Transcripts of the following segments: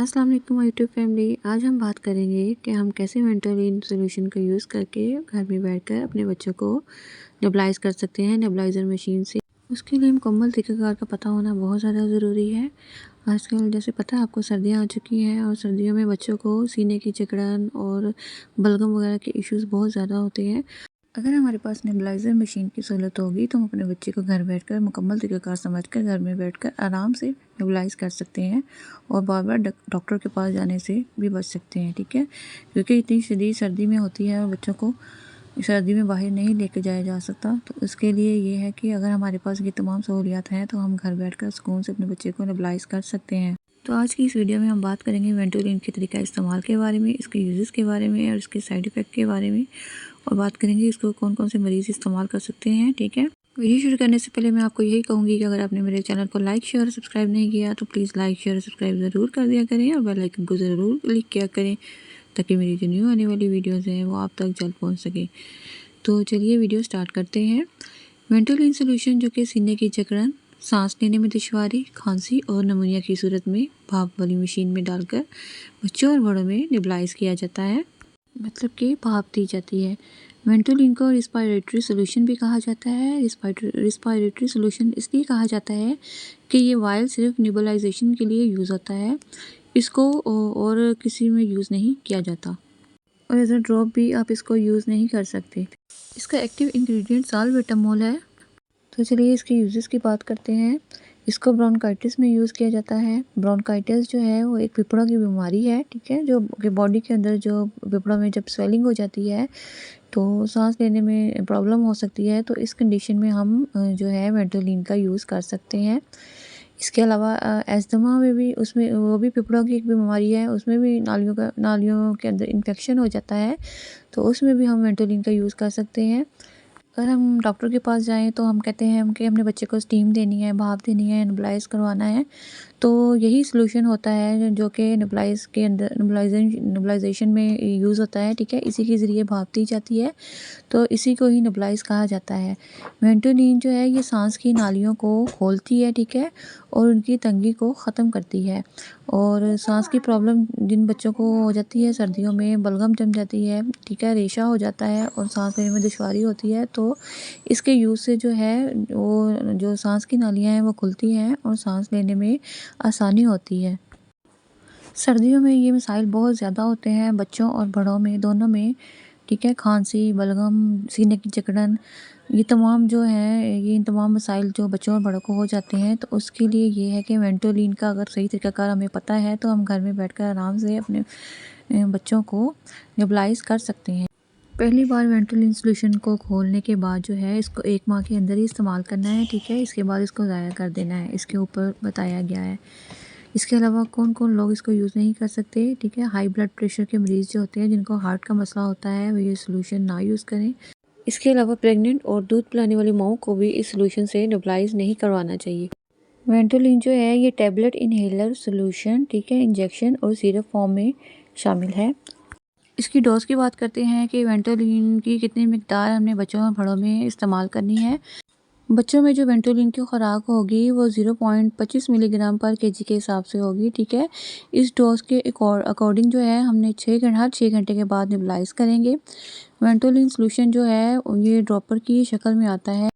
अस्सलाम वालेकुम YouTube family. आज हम बात करेंगे कि हम कैसे वेंटोलिन सॉल्यूशन का यूज़ करके घर में बैठकर अपने बच्चों को नेबुलाइज कर सकते हैं नेबुलाइज़र मशीन से। उसके लिए मुकम्मल तरीक़ाकार का पता होना बहुत ज़्यादा ज़रूरी है। आजकल जैसे पता है आपको सर्दियाँ आ चुकी हैं और सर्दियों में बच्चों को सीने की जकड़न और बलगम वगैरह के इश्यूज़ बहुत ज़्यादा होते हैं। अगर हमारे पास नेबुलाइज़र मशीन की सहूलत होगी तो हम अपने बच्चे को घर बैठकर मुकम्मल तरीक़ाकार समझकर घर में बैठकर आराम से नेबुलाइज़ कर सकते हैं और बार बार डॉक्टर के पास जाने से भी बच सकते हैं, ठीक है। क्योंकि इतनी शदीद सर्दी में होती है और बच्चों को सर्दी में बाहर नहीं लेके जाया जा सकता, तो उसके लिए ये है कि अगर हमारे पास ये तमाम सहूलियात हैं तो हम घर बैठकर सुकून से अपने बच्चे को नेबुलाइज़ कर सकते हैं। तो आज की इस वीडियो में हम बात करेंगे वेंटोलिन के तरीका इस्तेमाल के बारे में, इसके यूज़ेस के बारे में और इसके साइड इफ़ेक्ट के बारे में, और बात करेंगे इसको कौन कौन से मरीज़ इस्तेमाल कर सकते हैं, ठीक है। वीडियो शुरू करने से पहले मैं आपको यही कहूँगी कि अगर आपने मेरे चैनल को लाइक शेयर और सब्सक्राइब नहीं किया तो प्लीज़ लाइक शेयर और सब्सक्राइब ज़रूर कर दिया करें और बेल आइकन को ज़रूर क्लिक किया करें ताकि मेरी जो न्यू आने वाली वीडियोज़ हैं वो आप तक जल्द पहुँच सके। तो चलिए वीडियो स्टार्ट करते हैं। वेंटोलिन सॉल्यूशन जो कि सीने की जकड़न, सांस लेने में दुश्वारी, खांसी और निमोनिया की सूरत में भाप वाली मशीन में डालकर बच्चों और बड़ों में नेबुलाइज किया जाता है, मतलब कि भाप दी जाती है। वेंटोलिन को रिस्पायरेटरी सॉल्यूशन भी कहा जाता है। रिस्पायरेटरी सॉल्यूशन इसलिए कहा जाता है कि ये वायल सिर्फ नेबुलाइजेशन के लिए यूज़ होता है, इसको और किसी में यूज़ नहीं किया जाता और एज अ ड्रॉप भी आप इसको यूज़ नहीं कर सकते। इसका एक्टिव इंग्रेडिएंट साल्बुटामोल है। तो चलिए इसके यूजेस की बात करते हैं। इसको ब्रोंकाइटिस में यूज़ किया जाता है। ब्रोंकाइटिस जो है वो एक फेफड़ों की बीमारी है, ठीक है, जो कि बॉडी के अंदर जो फेफड़ों में जब स्वेलिंग हो जाती है तो सांस लेने में प्रॉब्लम हो सकती है। तो इस कंडीशन में हम जो है वेंटोलिन का यूज़ कर सकते हैं। इसके अलावा एस्थमा में भी, उसमें वो भी फेफड़ों की एक बीमारी है, उसमें भी नालियों के अंदर इन्फेक्शन हो जाता है, तो उसमें भी हम वेंटोलिन का यूज़ कर सकते हैं। अगर हम डॉक्टर के पास जाएँ तो हम कहते हैं कि हमने बच्चे को स्टीम देनी है, भाप देनी है, नेबुलाइज़ करवाना है, तो यही सॉल्यूशन होता है जो कि नेबुलाइज़ के अंदर नेबुलाइजेशन में यूज़ होता है, ठीक है। इसी के ज़रिए भाप दी जाती है, तो इसी को ही नेबुलाइज़ कहा जाता है। वेंटोलिन जो है ये सांस की नालियों को खोलती है, ठीक है, और उनकी तंगी को ख़त्म करती है। और सांस की प्रॉब्लम जिन बच्चों को हो जाती है सर्दियों में, बलगम जम जाती है, ठीक है, रेशा हो जाता है और सांस लेने में दुश्वारी होती है, तो इसके यूज़ से जो है वो जो सांस की नालियाँ हैं वो खुलती हैं और सांस लेने में आसानी होती है। सर्दियों में ये मसाइल बहुत ज़्यादा होते हैं बच्चों और बड़ों में, दोनों में, ठीक है। खांसी, बलगम, सीने की जकड़न, ये तमाम जो हैं, ये इन तमाम मसाइल जो बच्चों और बड़ों को हो जाते हैं, तो उसके लिए ये है कि वेंटोलिन का अगर सही तरीक़ाकार हमें पता है तो हम घर में बैठकर आराम से अपने बच्चों को नेबुलाइज़ कर सकते हैं। पहली बार वेंटोलिन सॉल्यूशन को खोलने के बाद जो है इसको 1 माह के अंदर ही इस्तेमाल करना है, ठीक है। इसके बाद इसको ज़ाया कर देना है, इसके ऊपर बताया गया है। इसके अलावा कौन कौन लोग इसको यूज़ नहीं कर सकते, ठीक है। हाई ब्लड प्रेशर के मरीज़ जो होते हैं, जिनको हार्ट का मसला होता है, वो ये सॉल्यूशन ना यूज़ करें। इसके अलावा प्रेग्नेंट और दूध पिलाने वाली माओं को भी इस सॉल्यूशन से नेबुलाइज नहीं करवाना चाहिए। वेंटोलिन जो है ये टैबलेट, इनहेलर, सॉल्यूशन, ठीक है, इंजेक्शन और सिरप फॉर्म में शामिल है। इसकी डोज की बात करते हैं कि वेंटोलिन की कितनी मिकदार हमने बच्चों और बड़ों में इस्तेमाल करनी है। बच्चों में जो वेंटोलिन की खुराक होगी वो 0.25 मिलीग्राम पर केजी के हिसाब से होगी, ठीक है। इस डोज के अकॉर्डिंग जो है हमने हर 6 घंटे के बाद नेबुलाइज करेंगे। वेंटोलिन सॉल्यूशन जो है ये ड्रॉपर की शक्ल में आता है।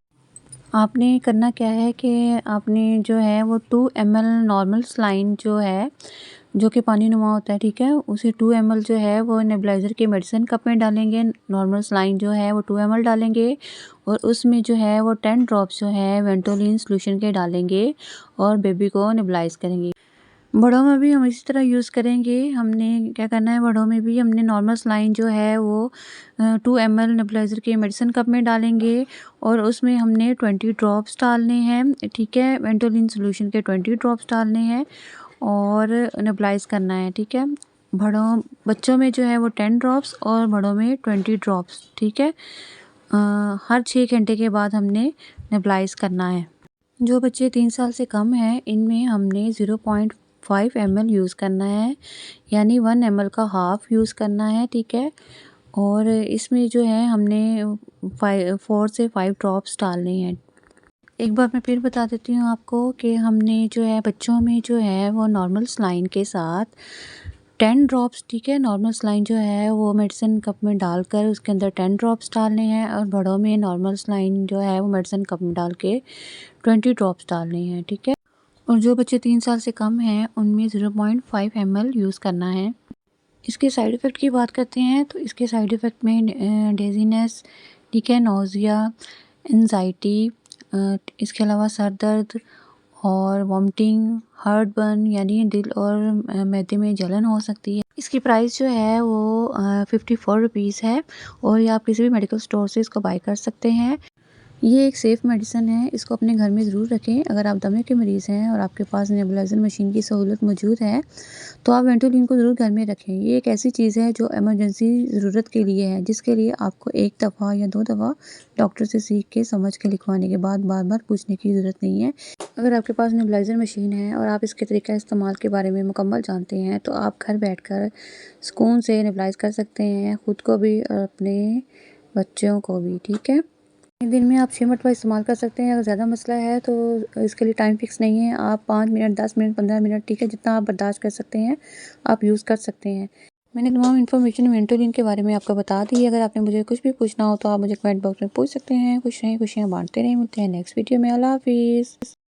आपने करना क्या है कि आपने जो है वो 2 ml नॉर्मल सलाइन जो है, जो कि पानी नुमा होता है, ठीक है, उसे 2 ml जो है वो नेबुलाइज़र के मेडिसिन कप में डालेंगे। नॉर्मल सलाइन जो है वो 2 ml डालेंगे और उसमें जो है वो 10 ड्रॉप्स जो है वेंटोलिन सॉल्यूशन के डालेंगे और बेबी को नेबुलाइज़ करेंगे। बड़ों में भी हम इसी तरह यूज़ करेंगे। हमने क्या करना है, बड़ों में भी हमने नॉर्मल सलाइन जो है वो 2 ml नेबुलाइज़र के मेडिसिन कप में डालेंगे और उसमें हमने 20 ड्रॉप्स डालने हैं, ठीक है। वेंटोलिन सॉल्यूशन के 20 ड्रॉप्स डालने हैं और नेबुलाइज़ करना है, ठीक है। बच्चों में जो है वो 10 ड्रॉप्स और बड़ों में 20 ड्रॉप्स, ठीक है। हर 6 घंटे के बाद हमने नेबुलाइज़ करना है। जो बच्चे 3 साल से कम हैं इनमें हमने 0.5 ml यूज़ करना है, यानी 1 ml का हाफ़ यूज़ करना है, ठीक है। और इसमें जो है हमने 4 से 5 ड्रॉप्स डालने हैं। एक बार मैं फिर बता देती हूँ आपको कि हमने जो है बच्चों में जो है वो नॉर्मल सलाइन के साथ 10 ड्रॉप्स, ठीक है, नॉर्मल सलाइन जो है वो मेडिसिन कप में डालकर उसके अंदर 10 ड्रॉप्स डालने हैं, और बड़ों में नॉर्मल सलाइन जो है वो मेडिसिन कप में डाल के 20 ड्रॉप्स डालने हैं, ठीक है। और जो बच्चे 3 साल से कम हैं उनमें 0.5 ml यूज़ करना है। इसके साइड इफ़ेक्ट की बात करते हैं तो इसके साइड इफ़ेक्ट में डेज़ीनेस, ठीक है, नौज़िया, एंजाइटी, इसके अलावा सर दर्द और वॉमिटिंग, हार्ट बर्न यानी दिल और मैदे में जलन हो सकती है। इसकी प्राइस जो है वो 54 रुपीज़ है, और ये आप किसी भी मेडिकल स्टोर से इसको बाय कर सकते हैं। ये एक सेफ़ मेडिसिन है, इसको अपने घर में ज़रूर रखें। अगर आप दमे के मरीज़ हैं और आपके पास नेबुलाइज़र मशीन की सहूलत मौजूद है तो आप वेंटोलिन को ज़रूर घर में रखें। ये एक ऐसी चीज़ है जो इमरजेंसी ज़रूरत के लिए है, जिसके लिए आपको 1 दफ़ा या 2 दफ़ा डॉक्टर से सीख के समझ के लिखवाने के बाद बार-बार पूछने की ज़रूरत नहीं है। अगर आपके पास नेबुलाइज़र मशीन है और आप इसके तरीक़ा इस्तेमाल के बारे में मुकम्मल जानते हैं तो आप घर बैठकर सुकून से नेबुलाइज़ कर सकते हैं, ख़ुद को भी और अपने बच्चों को भी, ठीक है। दिन में आप 6 मरतबा इस्तेमाल कर सकते हैं। अगर ज़्यादा मसला है तो इसके लिए टाइम फ़िक्स नहीं है, आप 5 मिनट, 10 मिनट, 15 मिनट, ठीक है, जितना आप बर्दाश्त कर सकते हैं आप यूज़ कर सकते हैं। मैंने तमाम इन्फॉर्मेशन वेंटोलिन के बारे में आपको बता दी है। अगर आपने मुझे कुछ भी पूछना हो तो आप मुझे कमेंट बॉक्स में पूछ सकते हैं। खुश रहें, खुशियाँ बाँटते रहें। मिलते हैं नेक्स्ट वीडियो में। अल्लाह हाफ़िज़।